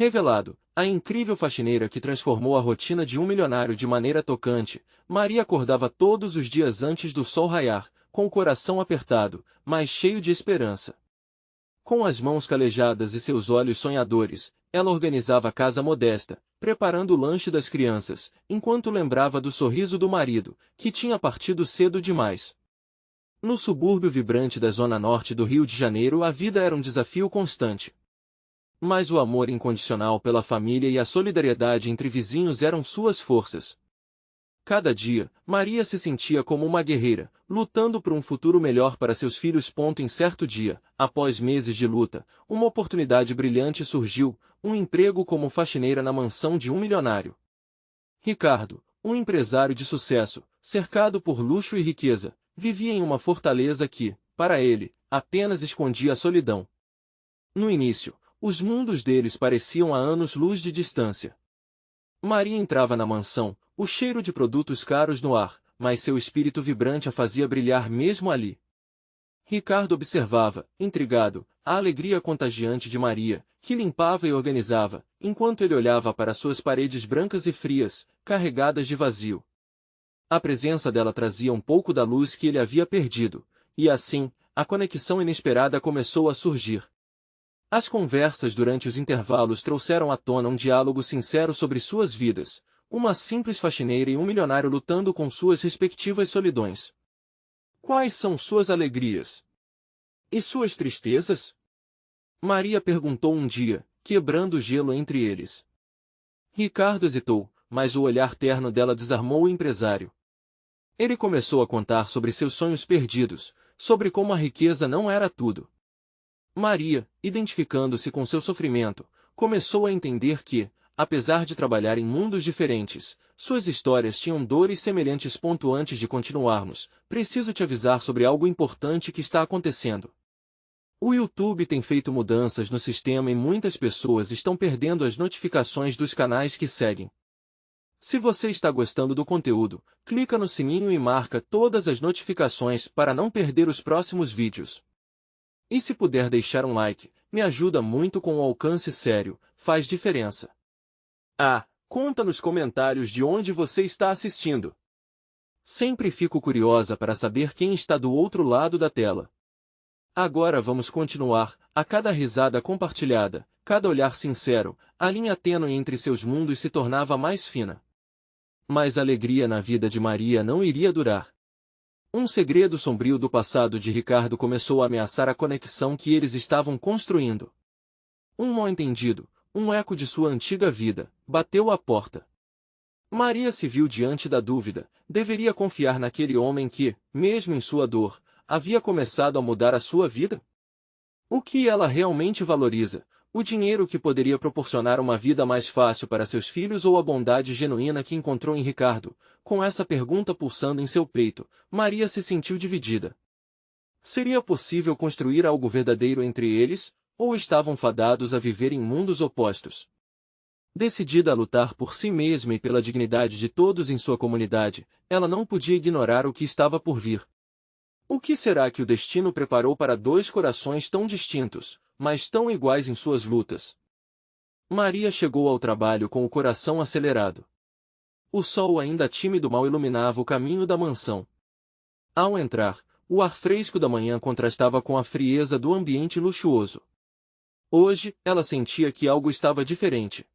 Revelado, a incrível faxineira que transformou a rotina de um milionário de maneira tocante, Maria acordava todos os dias antes do sol raiar, com o coração apertado, mas cheio de esperança. Com as mãos calejadas e seus olhos sonhadores, ela organizava a casa modesta, preparando o lanche das crianças, enquanto lembrava do sorriso do marido, que tinha partido cedo demais. No subúrbio vibrante da zona norte do Rio de Janeiro, a vida era um desafio constante. Mas o amor incondicional pela família e a solidariedade entre vizinhos eram suas forças. Cada dia, Maria se sentia como uma guerreira, lutando por um futuro melhor para seus filhos. Em certo dia, após meses de luta, uma oportunidade brilhante surgiu, um emprego como faxineira na mansão de um milionário. Ricardo, um empresário de sucesso, cercado por luxo e riqueza, vivia em uma fortaleza que, para ele, apenas escondia a solidão. No início, os mundos deles pareciam a anos-luz de distância. Maria entrava na mansão, o cheiro de produtos caros no ar, mas seu espírito vibrante a fazia brilhar mesmo ali. Ricardo observava, intrigado, a alegria contagiante de Maria, que limpava e organizava, enquanto ele olhava para suas paredes brancas e frias, carregadas de vazio. A presença dela trazia um pouco da luz que ele havia perdido, e assim, a conexão inesperada começou a surgir. As conversas durante os intervalos trouxeram à tona um diálogo sincero sobre suas vidas, uma simples faxineira e um milionário lutando com suas respectivas solidões. Quais são suas alegrias? E suas tristezas? Maria perguntou um dia, quebrando o gelo entre eles. Ricardo hesitou, mas o olhar terno dela desarmou o empresário. Ele começou a contar sobre seus sonhos perdidos, sobre como a riqueza não era tudo. Maria, identificando-se com seu sofrimento, começou a entender que, apesar de trabalhar em mundos diferentes, suas histórias tinham dores semelhantes. Antes de continuarmos, preciso te avisar sobre algo importante que está acontecendo. O YouTube tem feito mudanças no sistema e muitas pessoas estão perdendo as notificações dos canais que seguem. Se você está gostando do conteúdo, clica no sininho e marca todas as notificações para não perder os próximos vídeos. E se puder deixar um like, me ajuda muito com o alcance sério, faz diferença. Conta nos comentários de onde você está assistindo. Sempre fico curiosa para saber quem está do outro lado da tela. Agora vamos continuar, a cada risada compartilhada, cada olhar sincero, a linha tênue entre seus mundos se tornava mais fina. Mas a alegria na vida de Maria não iria durar. Um segredo sombrio do passado de Ricardo começou a ameaçar a conexão que eles estavam construindo. Um mal-entendido, um eco de sua antiga vida, bateu à porta. Maria se viu diante da dúvida: deveria confiar naquele homem que, mesmo em sua dor, havia começado a mudar a sua vida? O que ela realmente valoriza? O dinheiro que poderia proporcionar uma vida mais fácil para seus filhos ou a bondade genuína que encontrou em Ricardo? Com essa pergunta pulsando em seu peito, Maria se sentiu dividida. Seria possível construir algo verdadeiro entre eles, ou estavam fadados a viver em mundos opostos? Decidida a lutar por si mesma e pela dignidade de todos em sua comunidade, ela não podia ignorar o que estava por vir. O que será que o destino preparou para dois corações tão distintos, mas tão iguais em suas lutas? Maria chegou ao trabalho com o coração acelerado. O sol ainda tímido mal iluminava o caminho da mansão. Ao entrar, o ar fresco da manhã contrastava com a frieza do ambiente luxuoso. Hoje, ela sentia que algo estava diferente.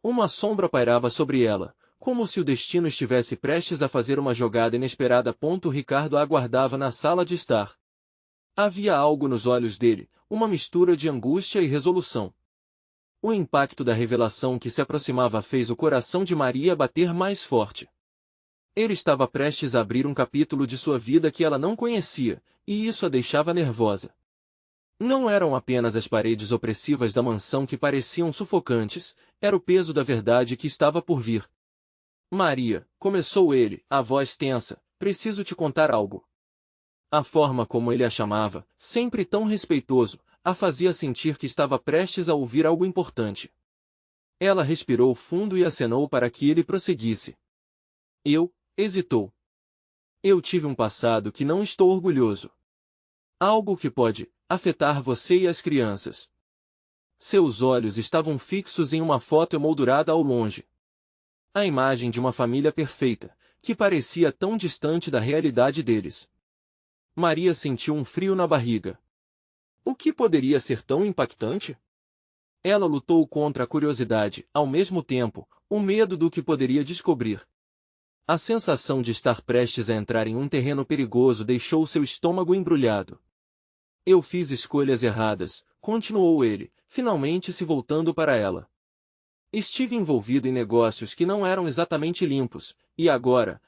Uma sombra pairava sobre ela, como se o destino estivesse prestes a fazer uma jogada inesperada. Ricardo a aguardava na sala de estar. Havia algo nos olhos dele, uma mistura de angústia e resolução. O impacto da revelação que se aproximava fez o coração de Maria bater mais forte. Ele estava prestes a abrir um capítulo de sua vida que ela não conhecia, e isso a deixava nervosa. Não eram apenas as paredes opressivas da mansão que pareciam sufocantes, era o peso da verdade que estava por vir. Maria, começou ele, a voz tensa, preciso te contar algo. A forma como ele a chamava, sempre tão respeitoso, a fazia sentir que estava prestes a ouvir algo importante. Ela respirou fundo e acenou para que ele prosseguisse. Hesitou. Eu tive um passado que não estou orgulhoso. Algo que pode afetar você e as crianças. Seus olhos estavam fixos em uma foto emoldurada ao longe. A imagem de uma família perfeita, que parecia tão distante da realidade deles. Maria sentiu um frio na barriga. O que poderia ser tão impactante? Ela lutou contra a curiosidade, ao mesmo tempo, o medo do que poderia descobrir. A sensação de estar prestes a entrar em um terreno perigoso deixou seu estômago embrulhado. Eu fiz escolhas erradas, continuou ele, finalmente se voltando para ela. Estive envolvido em negócios que não eram exatamente limpos, e agora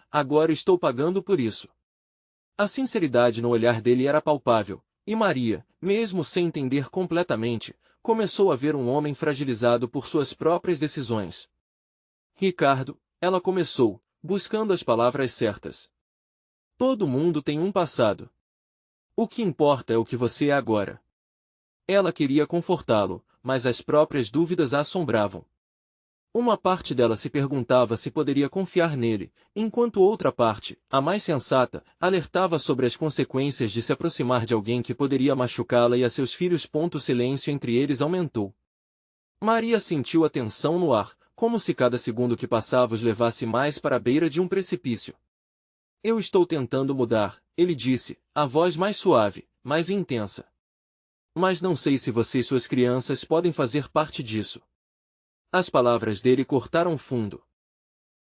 estou pagando por isso. A sinceridade no olhar dele era palpável, e Maria, mesmo sem entender completamente, começou a ver um homem fragilizado por suas próprias decisões. Ricardo, ela começou, buscando as palavras certas. Todo mundo tem um passado. O que importa é o que você é agora. Ela queria confortá-lo, mas as próprias dúvidas a assombravam. Uma parte dela se perguntava se poderia confiar nele, enquanto outra parte, a mais sensata, alertava sobre as consequências de se aproximar de alguém que poderia machucá-la e a seus filhos. O silêncio entre eles aumentou. Maria sentiu a tensão no ar, como se cada segundo que passava os levasse mais para a beira de um precipício. Eu estou tentando mudar, ele disse, a voz mais suave, mais intensa. Mas não sei se você e suas crianças podem fazer parte disso. As palavras dele cortaram fundo.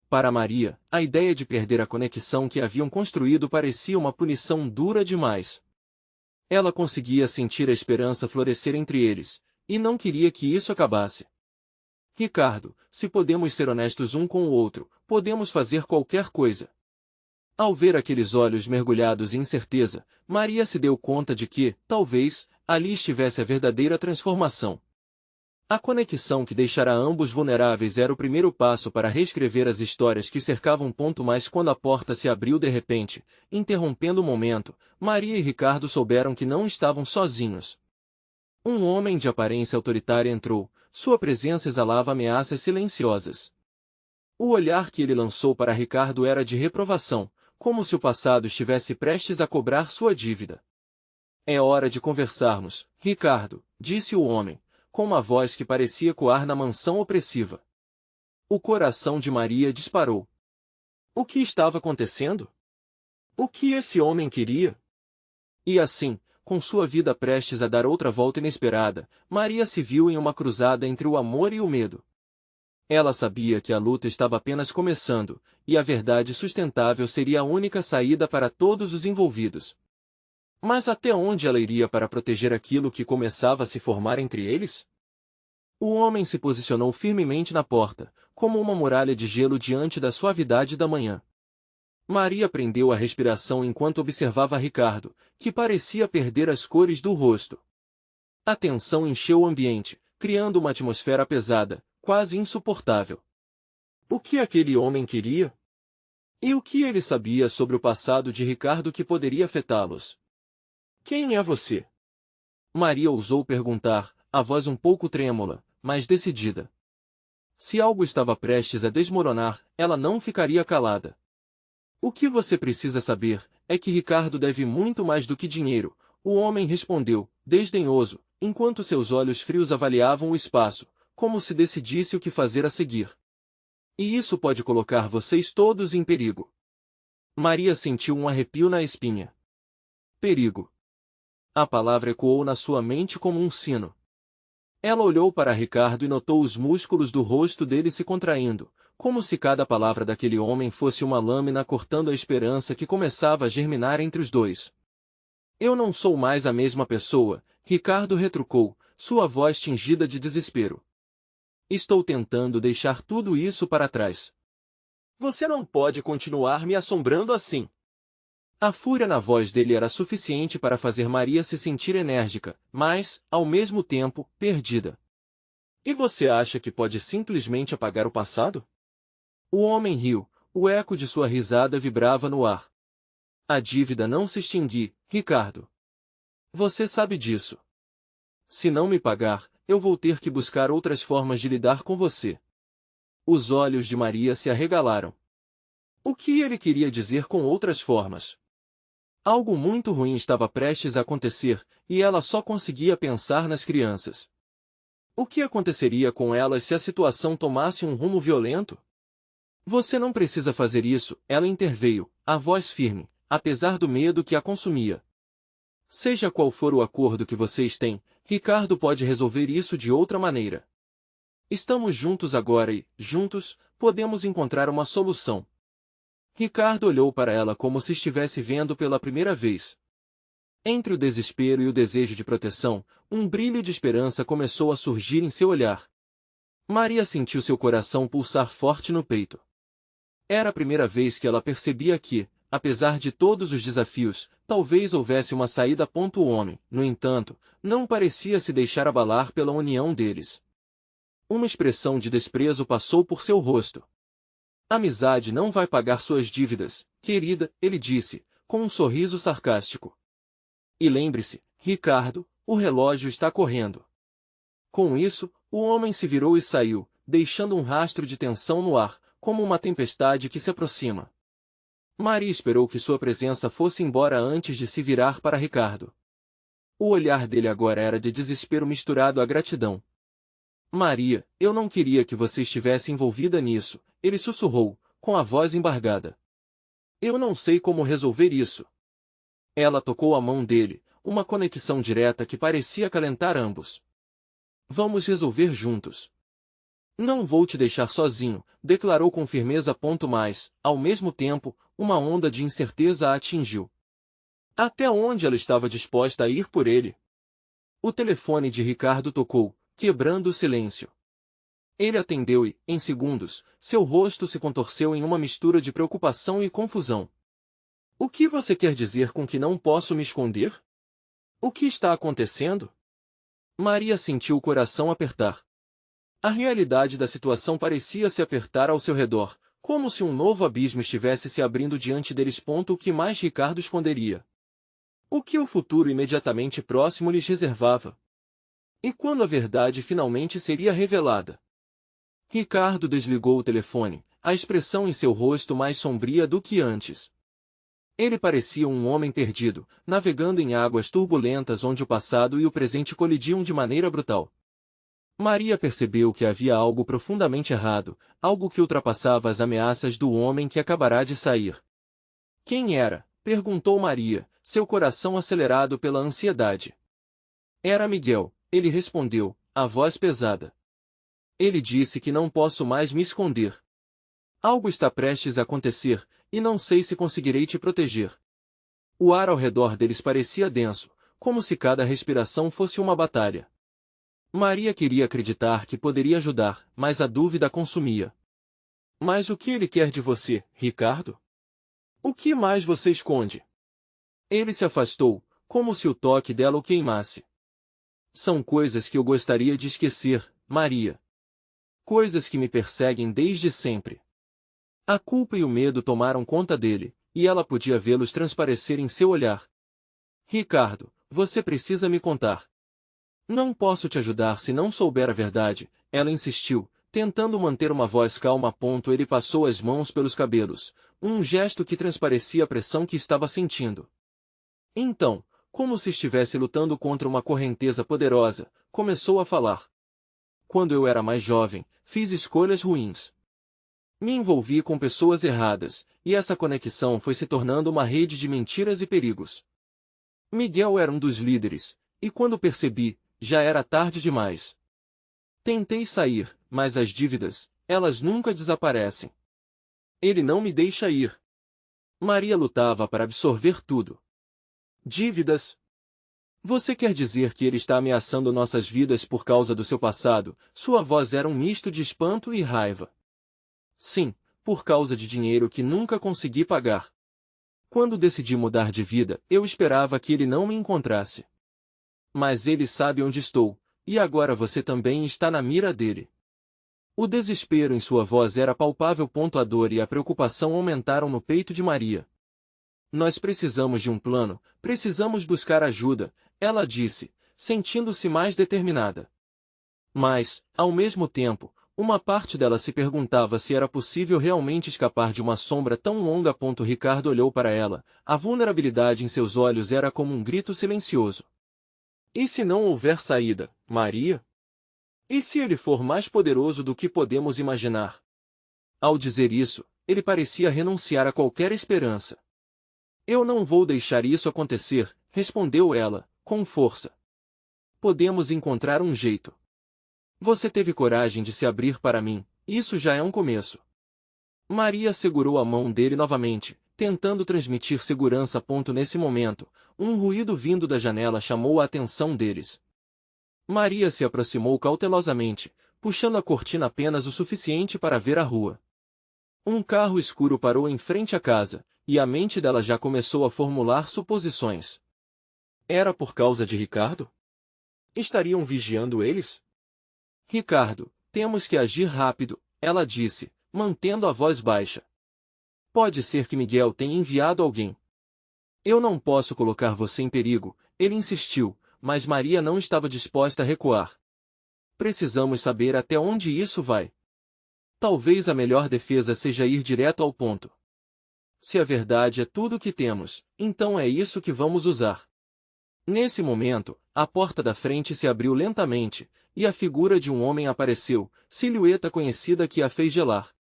Para Maria, a ideia de perder a conexão que haviam construído parecia uma punição dura demais. Ela conseguia sentir a esperança florescer entre eles, e não queria que isso acabasse. Ricardo, se podemos ser honestos um com o outro, podemos fazer qualquer coisa. Ao ver aqueles olhos mergulhados em incerteza, Maria se deu conta de que, talvez, ali estivesse a verdadeira transformação. A conexão que deixara ambos vulneráveis era o primeiro passo para reescrever as histórias que cercavam. Mas quando a porta se abriu de repente, interrompendo o momento, Maria e Ricardo souberam que não estavam sozinhos. Um homem de aparência autoritária entrou, sua presença exalava ameaças silenciosas. O olhar que ele lançou para Ricardo era de reprovação, como se o passado estivesse prestes a cobrar sua dívida. É hora de conversarmos, Ricardo, disse o homem, com uma voz que parecia ecoar na mansão opressiva. O coração de Maria disparou. O que estava acontecendo? O que esse homem queria? E assim, com sua vida prestes a dar outra volta inesperada, Maria se viu em uma cruzada entre o amor e o medo. Ela sabia que a luta estava apenas começando, e a verdade sustentável seria a única saída para todos os envolvidos. Mas até onde ela iria para proteger aquilo que começava a se formar entre eles? O homem se posicionou firmemente na porta, como uma muralha de gelo diante da suavidade da manhã. Maria prendeu a respiração enquanto observava Ricardo, que parecia perder as cores do rosto. A tensão encheu o ambiente, criando uma atmosfera pesada, quase insuportável. O que aquele homem queria? E o que ele sabia sobre o passado de Ricardo que poderia afetá-los? Quem é você? Maria ousou perguntar, a voz um pouco trêmula, mas decidida. Se algo estava prestes a desmoronar, ela não ficaria calada. O que você precisa saber é que Ricardo deve muito mais do que dinheiro, o homem respondeu, desdenhoso, enquanto seus olhos frios avaliavam o espaço, como se decidisse o que fazer a seguir. E isso pode colocar vocês todos em perigo. Maria sentiu um arrepio na espinha. Perigo. A palavra ecoou na sua mente como um sino. Ela olhou para Ricardo e notou os músculos do rosto dele se contraindo, como se cada palavra daquele homem fosse uma lâmina cortando a esperança que começava a germinar entre os dois. Eu não sou mais a mesma pessoa, Ricardo retrucou, sua voz tingida de desespero. Estou tentando deixar tudo isso para trás. Você não pode continuar me assombrando assim. A fúria na voz dele era suficiente para fazer Maria se sentir enérgica, mas, ao mesmo tempo, perdida. E você acha que pode simplesmente apagar o passado? O homem riu, o eco de sua risada vibrava no ar. A dívida não se extingue, Ricardo. Você sabe disso. Se não me pagar, eu vou ter que buscar outras formas de lidar com você. Os olhos de Maria se arregalaram. O que ele queria dizer com outras formas? Algo muito ruim estava prestes a acontecer, e ela só conseguia pensar nas crianças. O que aconteceria com elas se a situação tomasse um rumo violento? Você não precisa fazer isso, ela interveio, a voz firme, apesar do medo que a consumia. Seja qual for o acordo que vocês têm, Ricardo pode resolver isso de outra maneira. Estamos juntos agora e, juntos, podemos encontrar uma solução. Ricardo olhou para ela como se estivesse vendo pela primeira vez. Entre o desespero e o desejo de proteção, um brilho de esperança começou a surgir em seu olhar. Maria sentiu seu coração pulsar forte no peito. Era a primeira vez que ela percebia que, apesar de todos os desafios, talvez houvesse uma saída. O homem, no entanto, não parecia se deixar abalar pela união deles. Uma expressão de desprezo passou por seu rosto. Amizade não vai pagar suas dívidas, querida, ele disse, com um sorriso sarcástico. E lembre-se, Ricardo, o relógio está correndo. Com isso, o homem se virou e saiu, deixando um rastro de tensão no ar, como uma tempestade que se aproxima. Maria esperou que sua presença fosse embora antes de se virar para Ricardo. O olhar dele agora era de desespero misturado à gratidão. Maria, eu não queria que você estivesse envolvida nisso, ele sussurrou, com a voz embargada. Eu não sei como resolver isso. Ela tocou a mão dele, uma conexão direta que parecia acalentar ambos. Vamos juntos. Não vou te deixar sozinho, declarou com firmeza. Mas, ao mesmo tempo, uma onda de incerteza a atingiu. Até onde ela estava disposta a ir por ele? O telefone de Ricardo tocou, quebrando o silêncio. Ele atendeu e, em segundos, seu rosto se contorceu em uma mistura de preocupação e confusão. O que você quer dizer com que não posso me esconder? O que está acontecendo? Maria sentiu o coração apertar. A realidade da situação parecia se apertar ao seu redor, como se um novo abismo estivesse se abrindo diante deles. O que mais Ricardo esconderia? O que o futuro imediatamente próximo lhes reservava? E quando a verdade finalmente seria revelada? Ricardo desligou o telefone, a expressão em seu rosto mais sombria do que antes. Ele parecia um homem perdido, navegando em águas turbulentas onde o passado e o presente colidiam de maneira brutal. Maria percebeu que havia algo profundamente errado, algo que ultrapassava as ameaças do homem que acabará de sair. Quem era? Perguntou Maria, seu coração acelerado pela ansiedade. Era Miguel, ele respondeu, a voz pesada. Ele disse que não posso mais me esconder. Algo está prestes a acontecer, e não sei se conseguirei te proteger. O ar ao redor deles parecia denso, como se cada respiração fosse uma batalha. Maria queria acreditar que poderia ajudar, mas a dúvida a consumia. Mas o que ele quer de você, Ricardo? O que mais você esconde? Ele se afastou, como se o toque dela o queimasse. São coisas que eu gostaria de esquecer, Maria. Coisas que me perseguem desde sempre. A culpa e o medo tomaram conta dele, e ela podia vê-los transparecer em seu olhar. Ricardo, você precisa me contar. Não posso te ajudar se não souber a verdade, ela insistiu, tentando manter uma voz calma. Ele passou as mãos pelos cabelos, um gesto que transparecia a pressão que estava sentindo. Então, como se estivesse lutando contra uma correnteza poderosa, começou a falar. Quando eu era mais jovem, fiz escolhas ruins. Me envolvi com pessoas erradas, e essa conexão foi se tornando uma rede de mentiras e perigos. Miguel era um dos líderes, e quando percebi, já era tarde demais. Tentei sair, mas as dívidas, elas nunca desaparecem. Ele não me deixa ir. Maria lutava para absorver tudo. Dívidas? Você quer dizer que ele está ameaçando nossas vidas por causa do seu passado? Sua voz era um misto de espanto e raiva. Sim, por causa de dinheiro que nunca consegui pagar. Quando decidi mudar de vida, eu esperava que ele não me encontrasse. Mas ele sabe onde estou, e agora você também está na mira dele. O desespero em sua voz era palpável. A dor e a preocupação aumentaram no peito de Maria. Nós precisamos de um plano, precisamos buscar ajuda, ela disse, sentindo-se mais determinada. Mas, ao mesmo tempo, uma parte dela se perguntava se era possível realmente escapar de uma sombra tão longa. Ricardo olhou para ela, a vulnerabilidade em seus olhos era como um grito silencioso. E se não houver saída, Maria? E se ele for mais poderoso do que podemos imaginar? Ao dizer isso, ele parecia renunciar a qualquer esperança. Eu não vou deixar isso acontecer, respondeu ela, com força. Podemos encontrar um jeito. Você teve coragem de se abrir para mim, isso já é um começo. Maria segurou a mão dele novamente, tentando transmitir segurança. Nesse momento, um ruído vindo da janela chamou a atenção deles. Maria se aproximou cautelosamente, puxando a cortina apenas o suficiente para ver a rua. Um carro escuro parou em frente à casa, e a mente dela já começou a formular suposições. Era por causa de Ricardo? Estariam vigiando eles? Ricardo, temos que agir rápido, ela disse, mantendo a voz baixa. Pode ser que Miguel tenha enviado alguém. Eu não posso colocar você em perigo, ele insistiu, mas Maria não estava disposta a recuar. Precisamos saber até onde isso vai. Talvez a melhor defesa seja ir direto ao ponto. Se a verdade é tudo o que temos, então é isso que vamos usar. Nesse momento, a porta da frente se abriu lentamente, e a figura de um homem apareceu, silhueta conhecida que a fez gelar.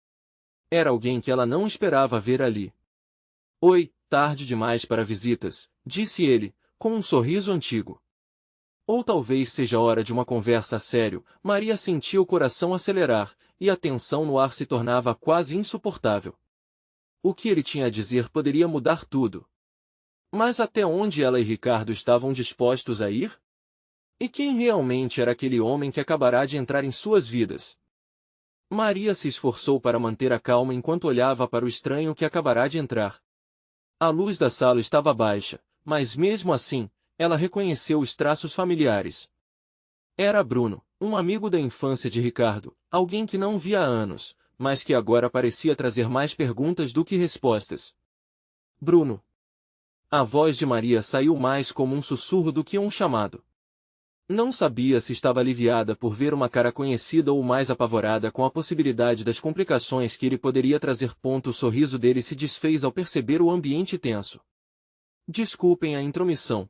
Era alguém que ela não esperava ver ali. Oi, tarde demais para visitas, disse ele, com um sorriso antigo. Ou talvez seja hora de uma conversa a sério. Maria sentia o coração acelerar, e a tensão no ar se tornava quase insuportável. O que ele tinha a dizer poderia mudar tudo. Mas até onde ela e Ricardo estavam dispostos a ir? E quem realmente era aquele homem que acabará de entrar em suas vidas? Maria se esforçou para manter a calma enquanto olhava para o estranho que acabará de entrar. A luz da sala estava baixa, mas mesmo assim, ela reconheceu os traços familiares. Era Bruno, um amigo da infância de Ricardo, alguém que não via há anos, mas que agora parecia trazer mais perguntas do que respostas. Bruno. A voz de Maria saiu mais como um sussurro do que um chamado. Não sabia se estava aliviada por ver uma cara conhecida ou mais apavorada com a possibilidade das complicações que ele poderia trazer. O sorriso dele se desfez ao perceber o ambiente tenso. Desculpem a intromissão.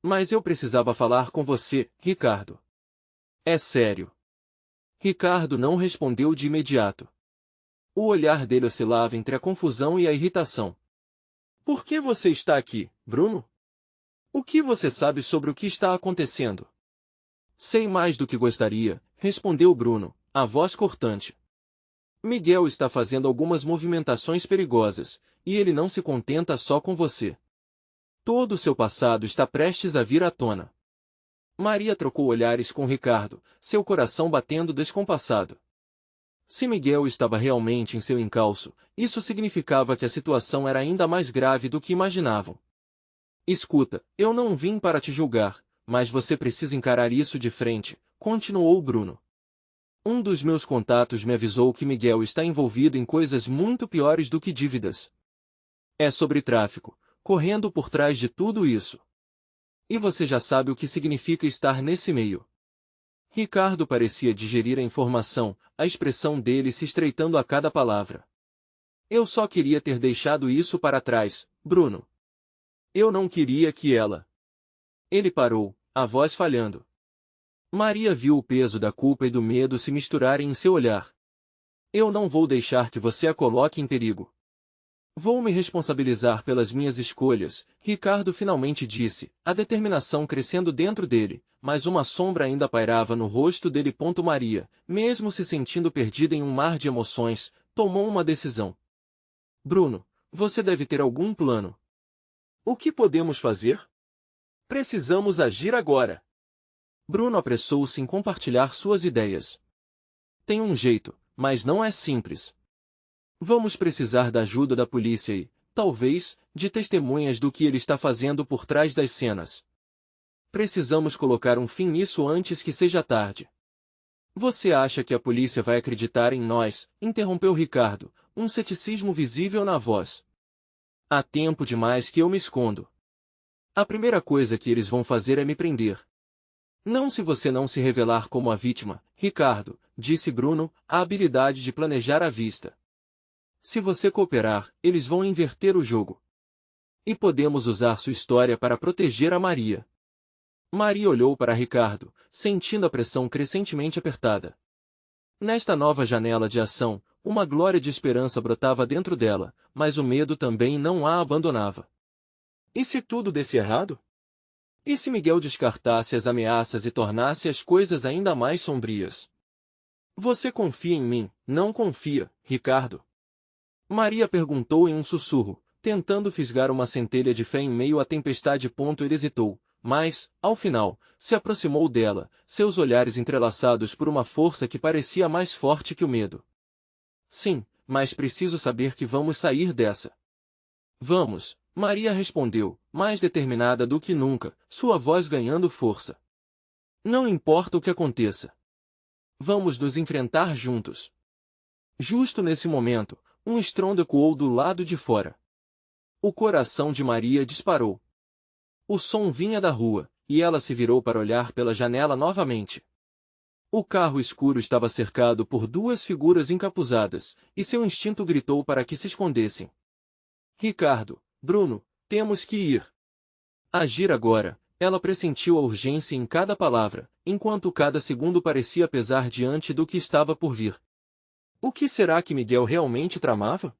Mas eu precisava falar com você, Ricardo. É sério. Ricardo não respondeu de imediato. O olhar dele oscilava entre a confusão e a irritação. Por que você está aqui, Bruno? O que você sabe sobre o que está acontecendo? Sei mais do que gostaria, respondeu Bruno, a voz cortante. Miguel está fazendo algumas movimentações perigosas, e ele não se contenta só com você. Todo o seu passado está prestes a vir à tona. Maria trocou olhares com Ricardo, seu coração batendo descompassado. Se Miguel estava realmente em seu encalço, isso significava que a situação era ainda mais grave do que imaginavam. Escuta, eu não vim para te julgar, mas você precisa encarar isso de frente, continuou Bruno. Um dos meus contatos me avisou que Miguel está envolvido em coisas muito piores do que dívidas. É sobre tráfico, correndo por trás de tudo isso. E você já sabe o que significa estar nesse meio. Ricardo parecia digerir a informação, a expressão dele se estreitando a cada palavra. Eu só queria ter deixado isso para trás, Bruno. Eu não queria que ela... Ele parou, a voz falhando. Maria viu o peso da culpa e do medo se misturarem em seu olhar. Eu não vou deixar que você a coloque em perigo. Vou me responsabilizar pelas minhas escolhas, Ricardo finalmente disse, a determinação crescendo dentro dele, mas uma sombra ainda pairava no rosto dele. Maria, mesmo se sentindo perdida em um mar de emoções, tomou uma decisão. Bruno, você deve ter algum plano. O que podemos fazer? Precisamos agir agora. Bruno apressou-se em compartilhar suas ideias. Tem um jeito, mas não é simples. Vamos precisar da ajuda da polícia e, talvez, de testemunhas do que ele está fazendo por trás das cenas. Precisamos colocar um fim nisso antes que seja tarde. Você acha que a polícia vai acreditar em nós? Interrompeu Ricardo, um ceticismo visível na voz. Há tempo demais que eu me escondo. A primeira coisa que eles vão fazer é me prender. Não se você não se revelar como a vítima, Ricardo, disse Bruno, a habilidade de planejar à vista. Se você cooperar, eles vão inverter o jogo. E podemos usar sua história para proteger a Maria. Maria olhou para Ricardo, sentindo a pressão crescentemente apertada. Nesta nova janela de ação, uma glória de esperança brotava dentro dela, mas o medo também não a abandonava. E se tudo desse errado? E se Miguel descartasse as ameaças e tornasse as coisas ainda mais sombrias? Você confia em mim, não confia, Ricardo? Maria perguntou em um sussurro, tentando fisgar uma centelha de fé em meio à tempestade. Ele hesitou, mas, ao final, se aproximou dela, seus olhares entrelaçados por uma força que parecia mais forte que o medo. Sim, mas preciso saber que vamos sair dessa. Vamos, Maria respondeu, mais determinada do que nunca, sua voz ganhando força. Não importa o que aconteça. Vamos nos enfrentar juntos. Justo nesse momento, um estrondo ecoou do lado de fora. O coração de Maria disparou. O som vinha da rua, e ela se virou para olhar pela janela novamente. O carro escuro estava cercado por duas figuras encapuzadas, e seu instinto gritou para que se escondessem. Ricardo, Bruno, temos que ir. Agir agora. Ela pressentiu a urgência em cada palavra, enquanto cada segundo parecia pesar diante do que estava por vir. O que será que Miguel realmente tramava?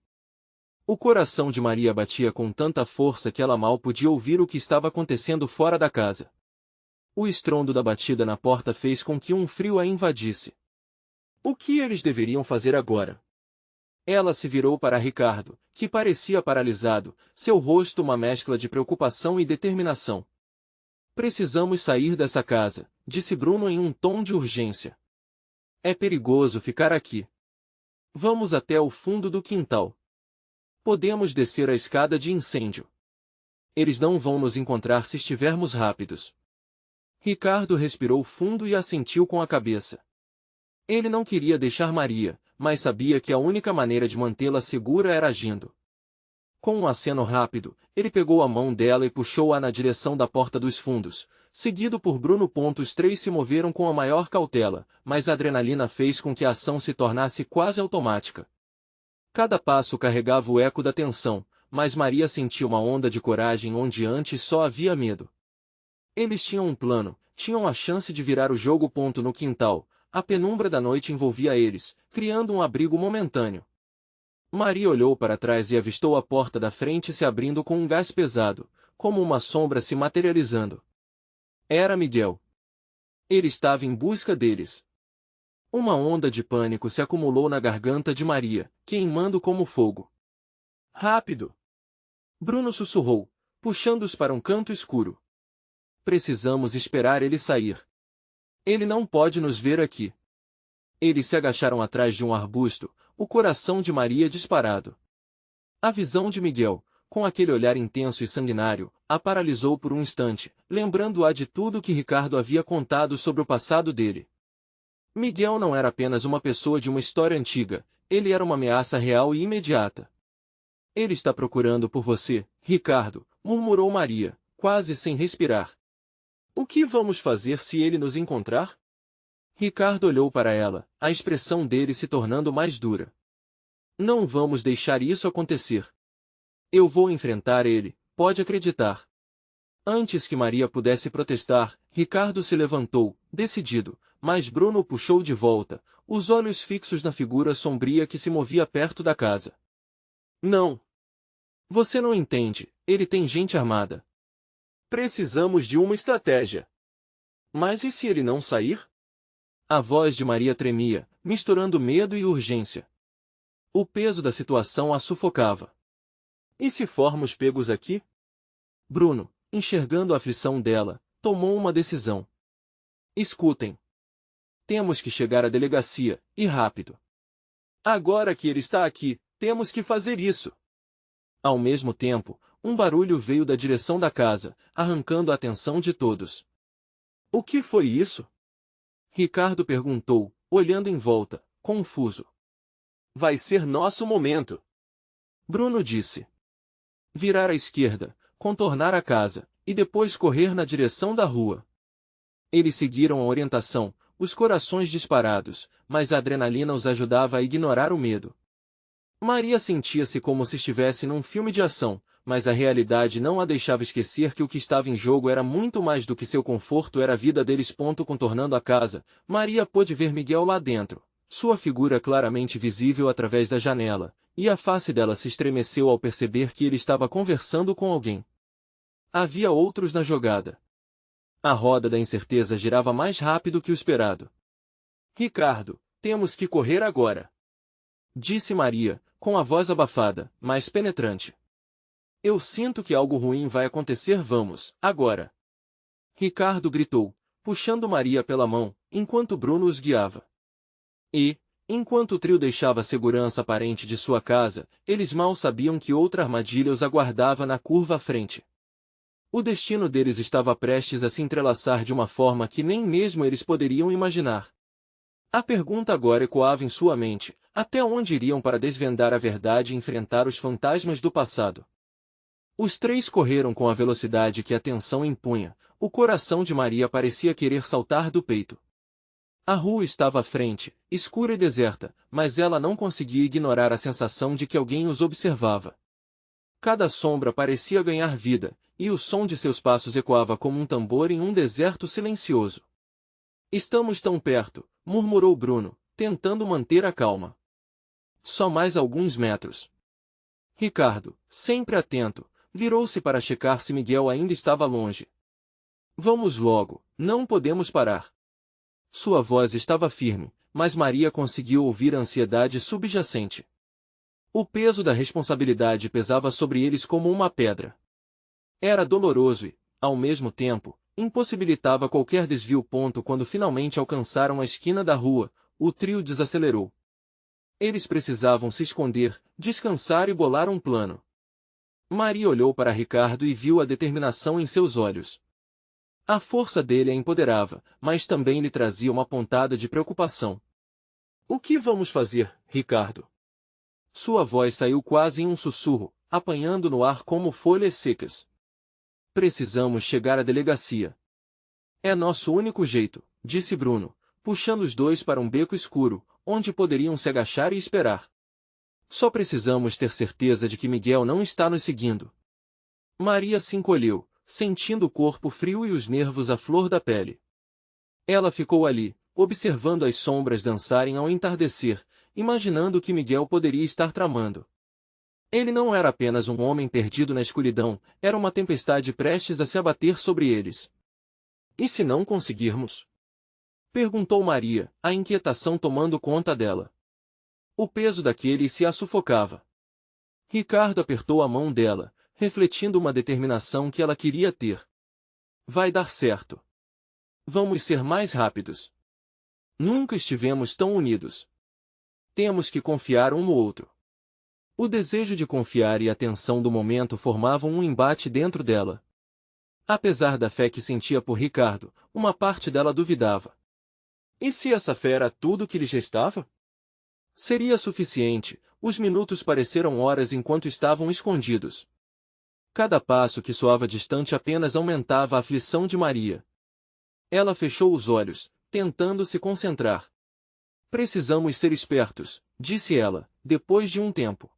O coração de Maria batia com tanta força que ela mal podia ouvir o que estava acontecendo fora da casa. O estrondo da batida na porta fez com que um frio a invadisse. O que eles deveriam fazer agora? Ela se virou para Ricardo, que parecia paralisado, seu rosto uma mescla de preocupação e determinação. Precisamos sair dessa casa, disse Bruno em um tom de urgência. É perigoso ficar aqui. Vamos até o fundo do quintal. Podemos descer a escada de incêndio. Eles não vão nos encontrar se estivermos rápidos. Ricardo respirou fundo e assentiu com a cabeça. Ele não queria deixar Maria, mas sabia que a única maneira de mantê-la segura era agindo. Com um aceno rápido, ele pegou a mão dela e puxou-a na direção da porta dos fundos, seguido por Bruno. Os três se moveram com a maior cautela, mas a adrenalina fez com que a ação se tornasse quase automática. Cada passo carregava o eco da tensão, mas Maria sentia uma onda de coragem onde antes só havia medo. Eles tinham um plano, tinham a chance de virar o jogo. No quintal, a penumbra da noite envolvia eles, criando um abrigo momentâneo. Maria olhou para trás e avistou a porta da frente se abrindo com um gás pesado, como uma sombra se materializando. Era Miguel. Ele estava em busca deles. Uma onda de pânico se acumulou na garganta de Maria, queimando como fogo. Rápido! Bruno sussurrou, puxando-os para um canto escuro. Precisamos esperar ele sair. Ele não pode nos ver aqui. Eles se agacharam atrás de um arbusto, o coração de Maria disparado. A visão de Miguel, com aquele olhar intenso e sanguinário, a paralisou por um instante, lembrando-a de tudo que Ricardo havia contado sobre o passado dele. Miguel não era apenas uma pessoa de uma história antiga, ele era uma ameaça real e imediata. Ele está procurando por você, Ricardo, murmurou Maria, quase sem respirar. O que vamos fazer se ele nos encontrar? Ricardo olhou para ela, a expressão dele se tornando mais dura. Não vamos deixar isso acontecer. Eu vou enfrentar ele, pode acreditar. Antes que Maria pudesse protestar, Ricardo se levantou, decidido, mas Bruno o puxou de volta, os olhos fixos na figura sombria que se movia perto da casa. Não. Você não entende, ele tem gente armada. Precisamos de uma estratégia. Mas e se ele não sair? A voz de Maria tremia, misturando medo e urgência. O peso da situação a sufocava. E se formos pegos aqui? Bruno, enxergando a aflição dela, tomou uma decisão. Escutem. Temos que chegar à delegacia, e rápido. Agora que ele está aqui, temos que fazer isso. Ao mesmo tempo, um barulho veio da direção da casa, arrancando a atenção de todos. O que foi isso? Ricardo perguntou, olhando em volta, confuso. Vai ser nosso momento. Bruno disse. Virar à esquerda, contornar a casa, e depois correr na direção da rua. Eles seguiram a orientação, os corações disparados, mas a adrenalina os ajudava a ignorar o medo. Maria sentia-se como se estivesse num filme de ação, mas a realidade não a deixava esquecer que o que estava em jogo era muito mais do que seu conforto, era a vida deles. Contornando a casa, Maria pôde ver Miguel lá dentro, sua figura claramente visível através da janela, e a face dela se estremeceu ao perceber que ele estava conversando com alguém. Havia outros na jogada. A roda da incerteza girava mais rápido que o esperado. Ricardo, temos que correr agora, disse Maria, com a voz abafada, mas penetrante. Eu sinto que algo ruim vai acontecer. Vamos, agora. Ricardo gritou, puxando Maria pela mão, enquanto Bruno os guiava. E, enquanto o trio deixava a segurança aparente de sua casa, eles mal sabiam que outra armadilha os aguardava na curva à frente. O destino deles estava prestes a se entrelaçar de uma forma que nem mesmo eles poderiam imaginar. A pergunta agora ecoava em sua mente: até onde iriam para desvendar a verdade e enfrentar os fantasmas do passado? Os três correram com a velocidade que a tensão impunha. O coração de Maria parecia querer saltar do peito. A rua estava à frente, escura e deserta, mas ela não conseguia ignorar a sensação de que alguém os observava. Cada sombra parecia ganhar vida, e o som de seus passos ecoava como um tambor em um deserto silencioso. Estamos tão perto, murmurou Bruno, tentando manter a calma. Só mais alguns metros. Ricardo, sempre atento, virou-se para checar se Miguel ainda estava longe. Vamos logo, não podemos parar. Sua voz estava firme, mas Maria conseguiu ouvir a ansiedade subjacente. O peso da responsabilidade pesava sobre eles como uma pedra. Era doloroso e, ao mesmo tempo, impossibilitava qualquer desvio. Quando finalmente alcançaram a esquina da rua, o trio desacelerou. Eles precisavam se esconder, descansar e bolar um plano. Maria olhou para Ricardo e viu a determinação em seus olhos. A força dele a empoderava, mas também lhe trazia uma pontada de preocupação. O que vamos fazer, Ricardo? Sua voz saiu quase em um sussurro, apanhando no ar como folhas secas. Precisamos chegar à delegacia. É nosso único jeito, disse Bruno, puxando os dois para um beco escuro, onde poderiam se agachar e esperar. Só precisamos ter certeza de que Miguel não está nos seguindo. Maria se encolheu, sentindo o corpo frio e os nervos à flor da pele. Ela ficou ali, observando as sombras dançarem ao entardecer, imaginando o que Miguel poderia estar tramando. Ele não era apenas um homem perdido na escuridão, era uma tempestade prestes a se abater sobre eles. E se não conseguirmos? Perguntou Maria, a inquietação tomando conta dela. O peso daquele se a sufocava. Ricardo apertou a mão dela, refletindo uma determinação que ela queria ter. Vai dar certo. Vamos ser mais rápidos. Nunca estivemos tão unidos. Temos que confiar um no outro. O desejo de confiar e a tensão do momento formavam um embate dentro dela. Apesar da fé que sentia por Ricardo, uma parte dela duvidava. E se essa fé era tudo que lhes restava? Seria suficiente. Os minutos pareceram horas enquanto estavam escondidos. Cada passo que soava distante apenas aumentava a aflição de Maria. Ela fechou os olhos, tentando se concentrar. Precisamos ser espertos, disse ela, depois de um tempo.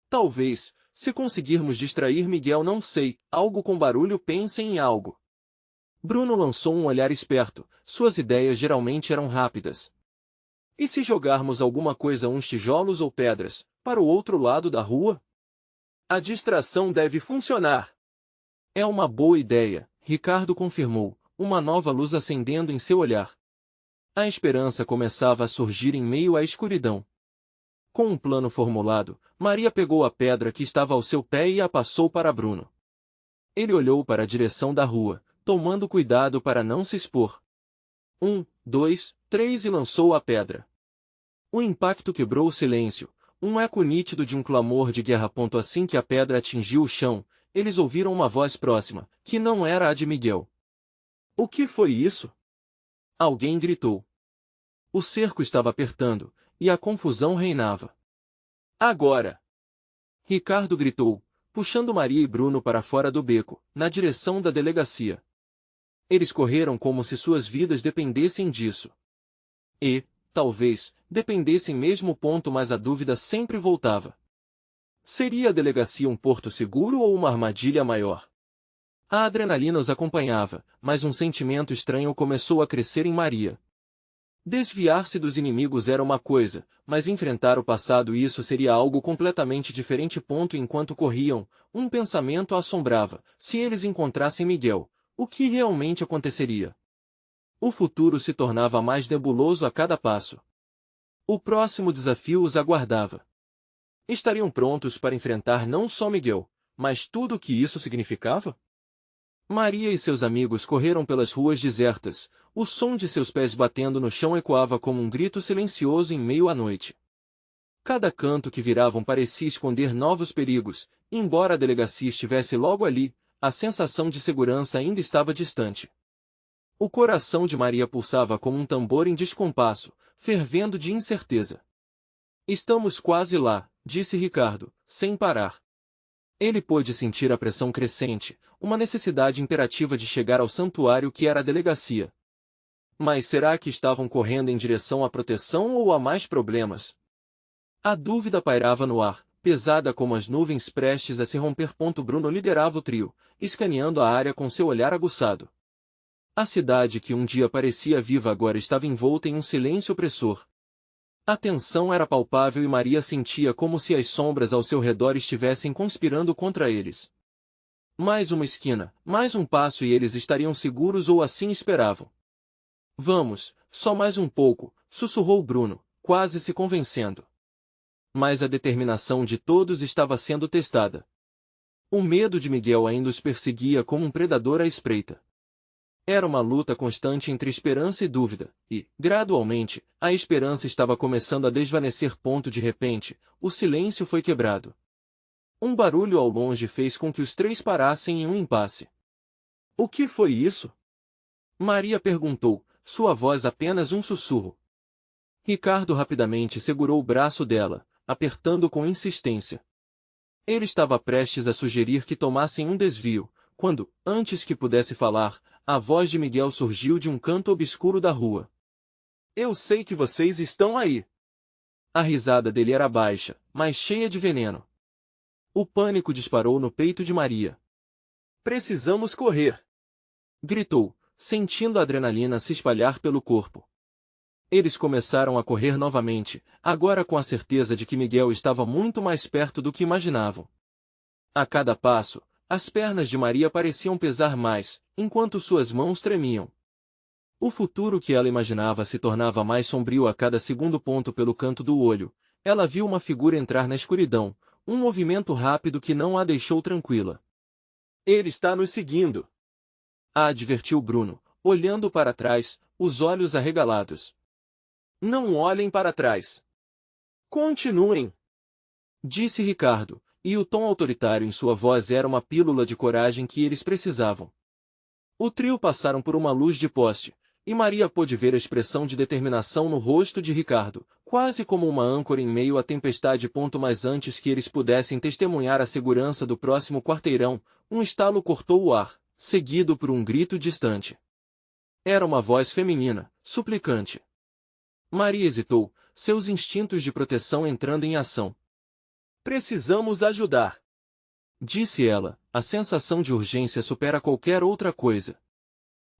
Talvez, se conseguirmos distrair Miguel, não sei, algo com barulho, pensem em algo. Bruno lançou um olhar esperto, suas ideias geralmente eram rápidas. E se jogarmos alguma coisa, uns tijolos ou pedras, para o outro lado da rua? A distração deve funcionar. É uma boa ideia, Ricardo confirmou, uma nova luz acendendo em seu olhar. A esperança começava a surgir em meio à escuridão. Com um plano formulado, Maria pegou a pedra que estava ao seu pé e a passou para Bruno. Ele olhou para a direção da rua, tomando cuidado para não se expor. 1, 2, 3 e lançou a pedra. O impacto quebrou o silêncio, um eco nítido de um clamor de guerra. Assim que a pedra atingiu o chão, eles ouviram uma voz próxima, que não era a de Miguel. O que foi isso? Alguém gritou. O cerco estava apertando, e a confusão reinava. Agora! Ricardo gritou, puxando Maria e Bruno para fora do beco, na direção da delegacia. Eles correram como se suas vidas dependessem disso. E, talvez, dependessem mesmo. Mas a dúvida sempre voltava. Seria a delegacia um porto seguro ou uma armadilha maior? A adrenalina os acompanhava, mas um sentimento estranho começou a crescer em Maria. Desviar-se dos inimigos era uma coisa, mas enfrentar o passado isso seria algo completamente diferente. Enquanto corriam, um pensamento a assombrava: se eles encontrassem Miguel, o que realmente aconteceria? O futuro se tornava mais nebuloso a cada passo. O próximo desafio os aguardava. Estariam prontos para enfrentar não só Miguel, mas tudo o que isso significava? Maria e seus amigos correram pelas ruas desertas, o som de seus pés batendo no chão ecoava como um grito silencioso em meio à noite. Cada canto que viravam parecia esconder novos perigos, embora a delegacia estivesse logo ali, a sensação de segurança ainda estava distante. O coração de Maria pulsava como um tambor em descompasso, fervendo de incerteza. Estamos quase lá, disse Ricardo, sem parar. Ele pôde sentir a pressão crescente, uma necessidade imperativa de chegar ao santuário que era a delegacia. Mas será que estavam correndo em direção à proteção ou a mais problemas? A dúvida pairava no ar, pesada como as nuvens prestes a se romper. Bruno liderava o trio, escaneando a área com seu olhar aguçado. A cidade que um dia parecia viva agora estava envolta em um silêncio opressor. A tensão era palpável e Maria sentia como se as sombras ao seu redor estivessem conspirando contra eles. Mais uma esquina, mais um passo e eles estariam seguros ou assim esperavam. Vamos, só mais um pouco, sussurrou Bruno, quase se convencendo. Mas a determinação de todos estava sendo testada. O medo de Miguel ainda os perseguia como um predador à espreita. Era uma luta constante entre esperança e dúvida, e, gradualmente, a esperança estava começando a desvanecer. De repente, o silêncio foi quebrado. Um barulho ao longe fez com que os três parassem em um impasse. O que foi isso? Maria perguntou, sua voz apenas um sussurro. Ricardo rapidamente segurou o braço dela, apertando com insistência. Ele estava prestes a sugerir que tomassem um desvio, quando, antes que pudesse falar, a voz de Miguel surgiu de um canto obscuro da rua. Eu sei que vocês estão aí. A risada dele era baixa, mas cheia de veneno. O pânico disparou no peito de Maria. Precisamos correr! Gritou, sentindo a adrenalina se espalhar pelo corpo. Eles começaram a correr novamente, agora com a certeza de que Miguel estava muito mais perto do que imaginavam. A cada passo, as pernas de Maria pareciam pesar mais, enquanto suas mãos tremiam. O futuro que ela imaginava se tornava mais sombrio a cada segundo. Pelo canto do olho, ela viu uma figura entrar na escuridão, um movimento rápido que não a deixou tranquila. Ele está nos seguindo! A advertiu Bruno, olhando para trás, os olhos arregalados. Não olhem para trás! Continuem! Disse Ricardo, e o tom autoritário em sua voz era uma pílula de coragem que eles precisavam. O trio passaram por uma luz de poste, e Maria pôde ver a expressão de determinação no rosto de Ricardo, quase como uma âncora em meio à tempestade. Mas antes que eles pudessem testemunhar a segurança do próximo quarteirão, um estalo cortou o ar, seguido por um grito distante. Era uma voz feminina, suplicante. Maria hesitou, seus instintos de proteção entrando em ação. Precisamos ajudar! Disse ela, a sensação de urgência supera qualquer outra coisa.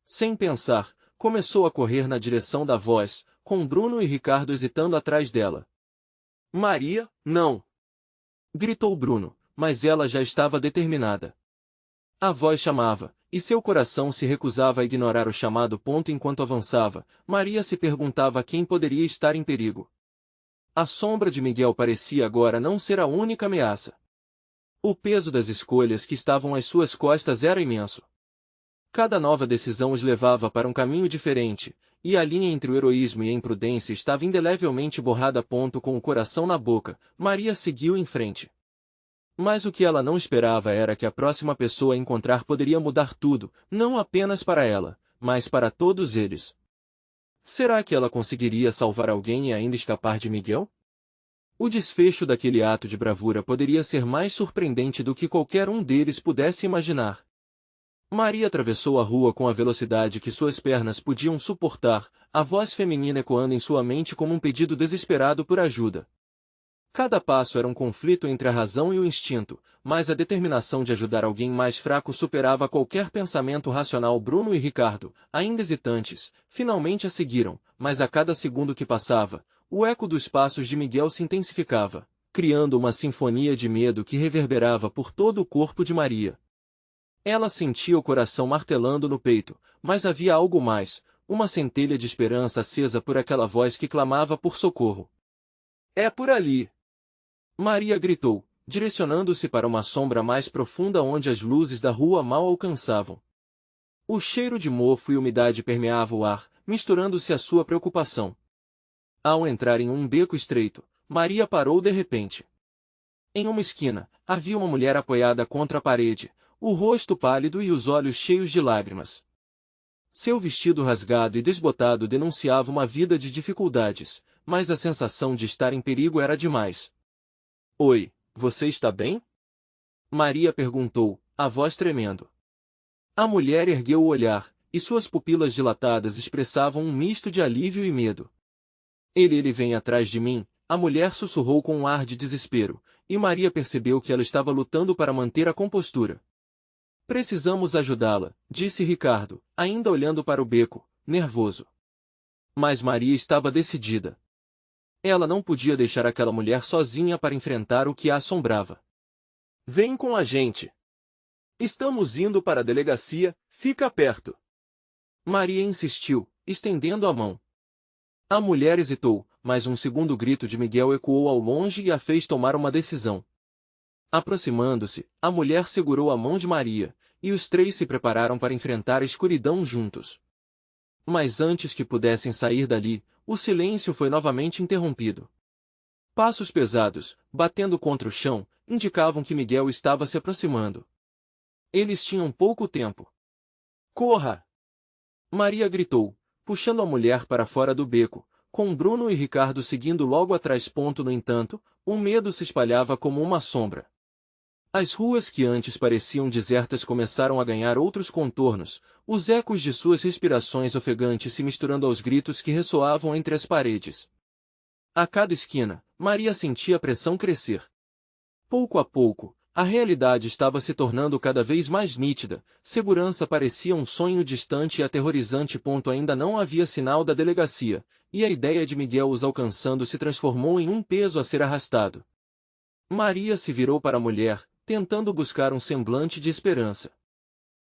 Sem pensar, começou a correr na direção da voz, com Bruno e Ricardo hesitando atrás dela. Maria, não! Gritou Bruno, mas ela já estava determinada. A voz chamava, e seu coração se recusava a ignorar o chamado. Enquanto avançava, Maria se perguntava quem poderia estar em perigo. A sombra de Miguel parecia agora não ser a única ameaça. O peso das escolhas que estavam às suas costas era imenso. Cada nova decisão os levava para um caminho diferente, e a linha entre o heroísmo e a imprudência estava indelevelmente borrada. Com o coração na boca, Maria seguiu em frente. Mas o que ela não esperava era que a próxima pessoa a encontrar poderia mudar tudo, não apenas para ela, mas para todos eles. Será que ela conseguiria salvar alguém e ainda escapar de Miguel? O desfecho daquele ato de bravura poderia ser mais surpreendente do que qualquer um deles pudesse imaginar. Maria atravessou a rua com a velocidade que suas pernas podiam suportar, a voz feminina ecoando em sua mente como um pedido desesperado por ajuda. Cada passo era um conflito entre a razão e o instinto, mas a determinação de ajudar alguém mais fraco superava qualquer pensamento racional. Bruno e Ricardo, ainda hesitantes, finalmente a seguiram, mas a cada segundo que passava, o eco dos passos de Miguel se intensificava, criando uma sinfonia de medo que reverberava por todo o corpo de Maria. Ela sentia o coração martelando no peito, mas havia algo mais, uma centelha de esperança acesa por aquela voz que clamava por socorro. "É por ali!" Maria gritou, direcionando-se para uma sombra mais profunda onde as luzes da rua mal alcançavam. O cheiro de mofo e umidade permeava o ar, misturando-se à sua preocupação. Ao entrar em um beco estreito, Maria parou de repente. Em uma esquina, havia uma mulher apoiada contra a parede, o rosto pálido e os olhos cheios de lágrimas. Seu vestido rasgado e desbotado denunciava uma vida de dificuldades, mas a sensação de estar em perigo era demais. "Oi, você está bem?" Maria perguntou, a voz tremendo. A mulher ergueu o olhar, e suas pupilas dilatadas expressavam um misto de alívio e medo. Ele vem atrás de mim", a mulher sussurrou com um ar de desespero, e Maria percebeu que ela estava lutando para manter a compostura. "Precisamos ajudá-la", disse Ricardo, ainda olhando para o beco, nervoso. Mas Maria estava decidida. Ela não podia deixar aquela mulher sozinha para enfrentar o que a assombrava. "Vem com a gente. Estamos indo para a delegacia, fica perto." Maria insistiu, estendendo a mão. A mulher hesitou, mas um segundo grito de Miguel ecoou ao longe e a fez tomar uma decisão. Aproximando-se, a mulher segurou a mão de Maria, e os três se prepararam para enfrentar a escuridão juntos. Mas antes que pudessem sair dali, o silêncio foi novamente interrompido. Passos pesados, batendo contra o chão, indicavam que Miguel estava se aproximando. Eles tinham pouco tempo. "Corra!" Maria gritou, puxando a mulher para fora do beco, com Bruno e Ricardo seguindo logo atrás. No entanto, o medo se espalhava como uma sombra. As ruas que antes pareciam desertas começaram a ganhar outros contornos, os ecos de suas respirações ofegantes se misturando aos gritos que ressoavam entre as paredes. A cada esquina, Maria sentia a pressão crescer. Pouco a pouco, a realidade estava se tornando cada vez mais nítida, segurança parecia um sonho distante e aterrorizante. Ainda não havia sinal da delegacia, e a ideia de Miguel os alcançando se transformou em um peso a ser arrastado. Maria se virou para a mulher, tentando buscar um semblante de esperança.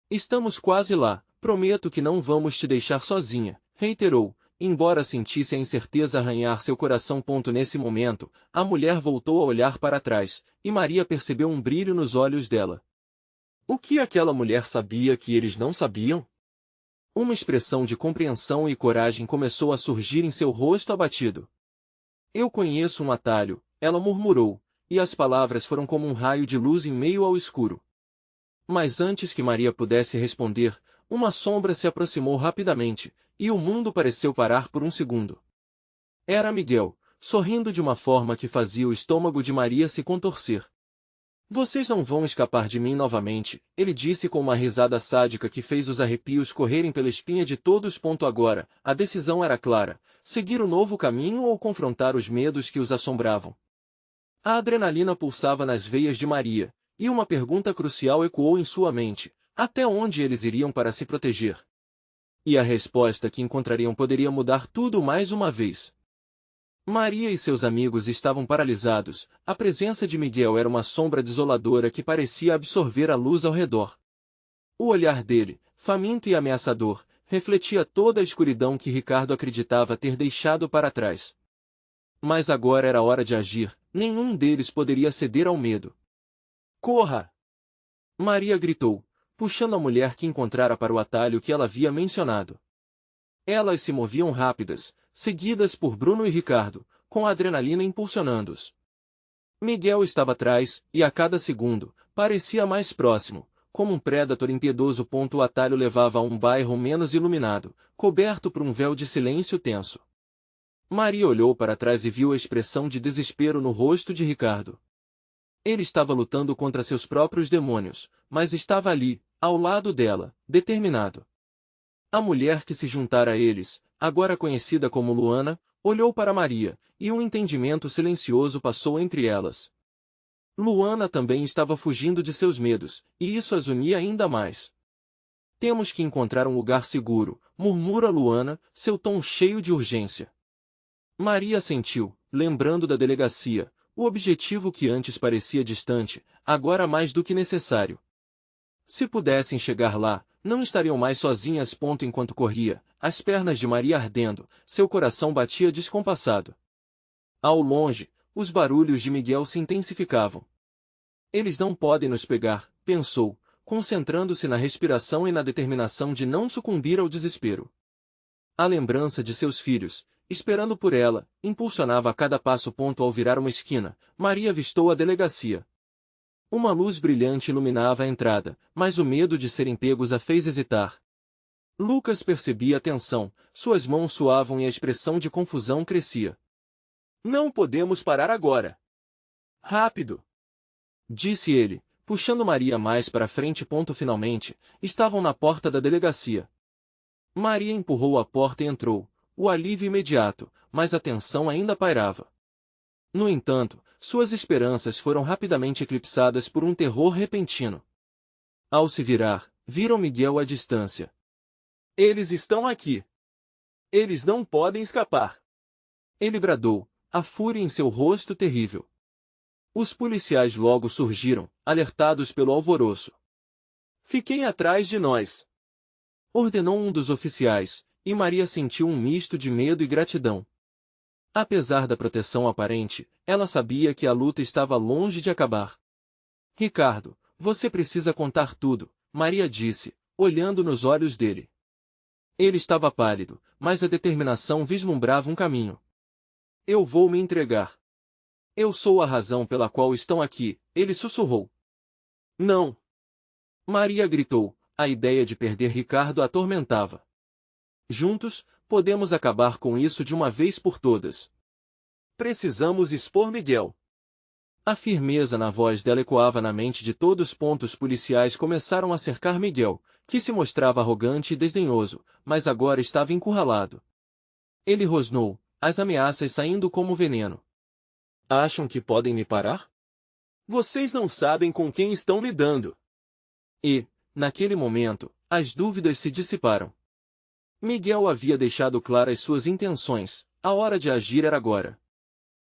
"Estamos quase lá, prometo que não vamos te deixar sozinha", reiterou, embora sentisse a incerteza arranhar seu coração. Nesse momento, a mulher voltou a olhar para trás, e Maria percebeu um brilho nos olhos dela. O que aquela mulher sabia que eles não sabiam? Uma expressão de compreensão e coragem começou a surgir em seu rosto abatido. "Eu conheço um atalho", ela murmurou, e as palavras foram como um raio de luz em meio ao escuro. Mas antes que Maria pudesse responder, uma sombra se aproximou rapidamente, e o mundo pareceu parar por um segundo. Era Miguel, sorrindo de uma forma que fazia o estômago de Maria se contorcer. "Vocês não vão escapar de mim novamente", ele disse com uma risada sádica que fez os arrepios correrem pela espinha de todos. Agora, a decisão era clara: seguir o novo caminho ou confrontar os medos que os assombravam. A adrenalina pulsava nas veias de Maria, e uma pergunta crucial ecoou em sua mente: até onde eles iriam para se proteger? E a resposta que encontrariam poderia mudar tudo mais uma vez. Maria e seus amigos estavam paralisados, a presença de Miguel era uma sombra desoladora que parecia absorver a luz ao redor. O olhar dele, faminto e ameaçador, refletia toda a escuridão que Ricardo acreditava ter deixado para trás. Mas agora era hora de agir, nenhum deles poderia ceder ao medo. "Corra!" Maria gritou, puxando a mulher que encontrara para o atalho que ela havia mencionado. Elas se moviam rápidas, seguidas por Bruno e Ricardo, com a adrenalina impulsionando-os. Miguel estava atrás, e a cada segundo, parecia mais próximo, como um predator impiedoso. O atalho levava a um bairro menos iluminado, coberto por um véu de silêncio tenso. Maria olhou para trás e viu a expressão de desespero no rosto de Ricardo. Ele estava lutando contra seus próprios demônios, mas estava ali, ao lado dela, determinado. A mulher que se juntara a eles, agora conhecida como Luana, Olhou para Maria, e um entendimento silencioso passou entre elas. Luana também estava fugindo de seus medos, e isso as unia ainda mais. Temos que encontrar um lugar seguro, murmura Luana, seu tom cheio de urgência. Maria assentiu, lembrando da delegacia, o objetivo que antes parecia distante, agora mais do que necessário. Se pudessem chegar lá, não estariam mais sozinhas. Enquanto corria, as pernas de Maria ardendo, seu coração batia descompassado. Ao longe, os barulhos de Miguel se intensificavam. Eles não podem nos pegar, pensou, concentrando-se na respiração e na determinação de não sucumbir ao desespero. A lembrança de seus filhos, esperando por ela, impulsionava a cada passo. Ao virar uma esquina, Maria avistou a delegacia. Uma luz brilhante iluminava a entrada, mas o medo de serem pegos a fez hesitar. Lucas percebia a tensão, suas mãos suavam e a expressão de confusão crescia. Não podemos parar agora. Rápido! Disse ele, puxando Maria mais para frente. Finalmente, estavam na porta da delegacia. Maria empurrou a porta e entrou, o alívio imediato, mas a tensão ainda pairava. No entanto, suas esperanças foram rapidamente eclipsadas por um terror repentino. Ao se virar, viram Miguel à distância. Eles estão aqui. Eles não podem escapar. Ele bradou, a fúria em seu rosto terrível. Os policiais logo surgiram, alertados pelo alvoroço. Fiquem atrás de nós, ordenou um dos oficiais, e Maria sentiu um misto de medo e gratidão. Apesar da proteção aparente, ela sabia que a luta estava longe de acabar. Ricardo, você precisa contar tudo, Maria disse, olhando nos olhos dele. Ele estava pálido, mas a determinação vislumbrava um caminho. Eu vou me entregar. Eu sou a razão pela qual estão aqui, ele sussurrou. Não! Maria gritou, a ideia de perder Ricardo a atormentava. Juntos, podemos acabar com isso de uma vez por todas. Precisamos expor Miguel. A firmeza na voz dela ecoava na mente de todos. Os policiais começaram a cercar Miguel, que se mostrava arrogante e desdenhoso, mas agora estava encurralado. Ele rosnou, as ameaças saindo como veneno. Acham que podem me parar? Vocês não sabem com quem estão lidando. E, naquele momento, as dúvidas se dissiparam. Miguel havia deixado claras suas intenções, a hora de agir era agora.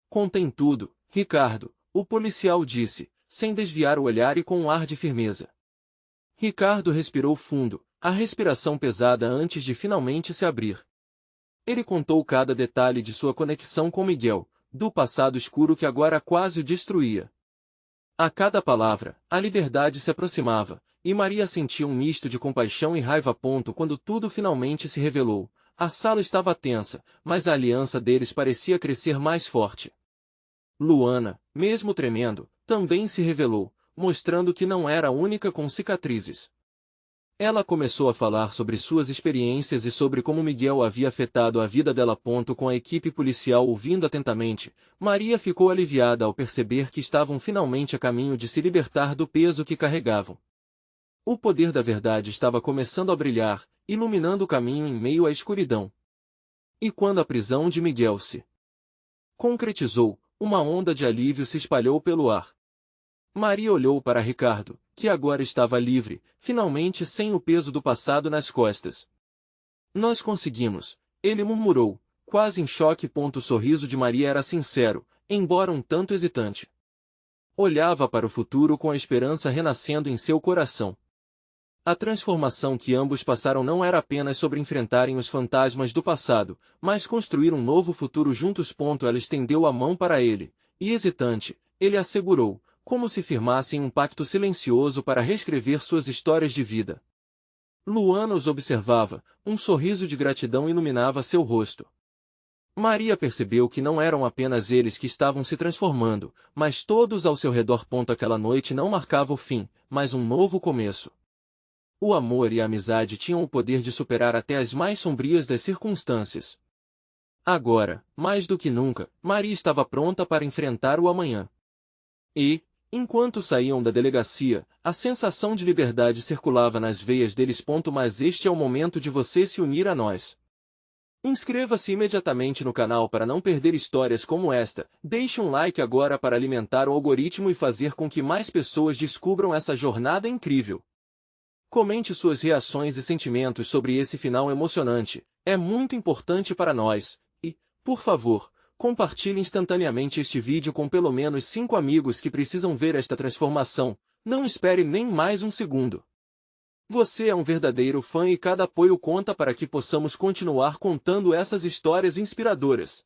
Contém tudo, Ricardo, o policial disse, sem desviar o olhar e com um ar de firmeza. Ricardo respirou fundo, a respiração pesada antes de finalmente se abrir. Ele contou cada detalhe de sua conexão com Miguel, do passado escuro que agora quase o destruía. A cada palavra, a liberdade se aproximava, e Maria sentia um misto de compaixão e raiva. Quando tudo finalmente se revelou, a sala estava tensa, mas a aliança deles parecia crescer mais forte. Luana, mesmo tremendo, também se revelou, mostrando que não era a única com cicatrizes. Ela começou a falar sobre suas experiências e sobre como Miguel havia afetado a vida dela. Com a equipe policial ouvindo atentamente, Maria ficou aliviada ao perceber que estavam finalmente a caminho de se libertar do peso que carregavam. O poder da verdade estava começando a brilhar, iluminando o caminho em meio à escuridão. E quando a prisão de Miguel se concretizou, uma onda de alívio se espalhou pelo ar. Maria olhou para Ricardo, que agora estava livre, finalmente sem o peso do passado nas costas. Nós conseguimos, ele murmurou, quase em choque. O sorriso de Maria era sincero, embora um tanto hesitante. Olhava para o futuro com a esperança renascendo em seu coração. A transformação que ambos passaram não era apenas sobre enfrentarem os fantasmas do passado, mas construir um novo futuro juntos. Ela estendeu a mão para ele, e hesitante, ele assegurou, como se firmassem um pacto silencioso para reescrever suas histórias de vida. Luana os observava, um sorriso de gratidão iluminava seu rosto. Maria percebeu que não eram apenas eles que estavam se transformando, mas todos ao seu redor. Aquela noite não marcava o fim, mas um novo começo. O amor e a amizade tinham o poder de superar até as mais sombrias das circunstâncias. Agora, mais do que nunca, Maria estava pronta para enfrentar o amanhã. E, enquanto saíam da delegacia, a sensação de liberdade circulava nas veias deles. Mas este é o momento de você se unir a nós. Inscreva-se imediatamente no canal para não perder histórias como esta. Deixe um like agora para alimentar o algoritmo e fazer com que mais pessoas descubram essa jornada incrível. Comente suas reações e sentimentos sobre esse final emocionante. É muito importante para nós. E, por favor, compartilhe instantaneamente este vídeo com pelo menos 5 amigos que precisam ver esta transformação. Não espere nem mais um segundo. Você é um verdadeiro fã e cada apoio conta para que possamos continuar contando essas histórias inspiradoras.